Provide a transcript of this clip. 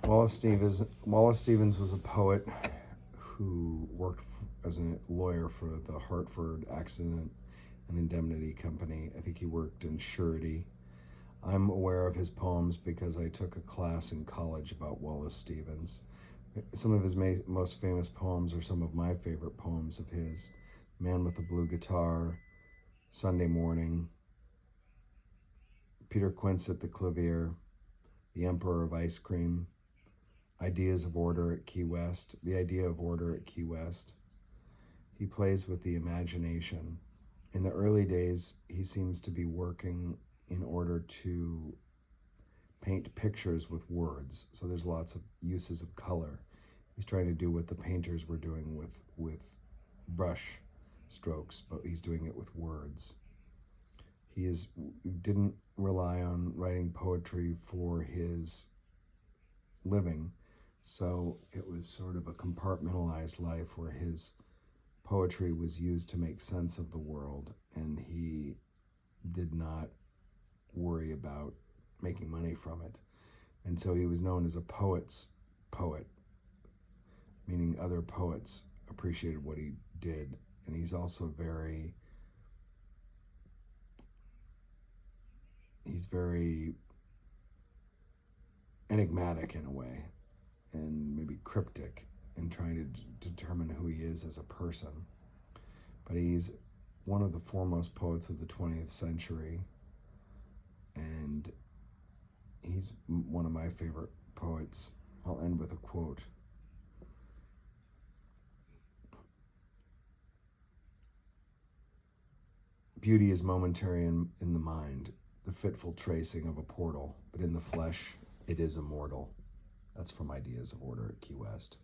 Wallace Stevens was a poet who worked as a lawyer for the Hartford Accident and Indemnity Company. I think he worked in surety. I'm aware of his poems because I took a class in college about Wallace Stevens. Some of his most famous poems are some of my favorite poems of his: Man with a Blue Guitar, Sunday Morning, Peter Quince at the Clavier, The Emperor of Ice Cream, Ideas of Order at Key West, The Idea of Order at Key West. He plays with the imagination. In the early days, he seems to be working in order to paint pictures with words. So there's lots of uses of color. He's trying to do what the painters were doing with brush strokes, but he's doing it with words. He didn't rely on writing poetry for his living, so it was sort of a compartmentalized life where his poetry was used to make sense of the world, and he did not worry about making money from it. And so he was known as a poet's poet, meaning other poets appreciated what he did. And he's also very enigmatic in a way, and maybe cryptic in trying to determine who he is as a person. But he's one of the foremost poets of the 20th century, and he's one of my favorite poets. I'll end with a quote. Beauty is momentary in the mind, the fitful tracing of a portal, but in the flesh, it is immortal. That's from Ideas of Order at Key West.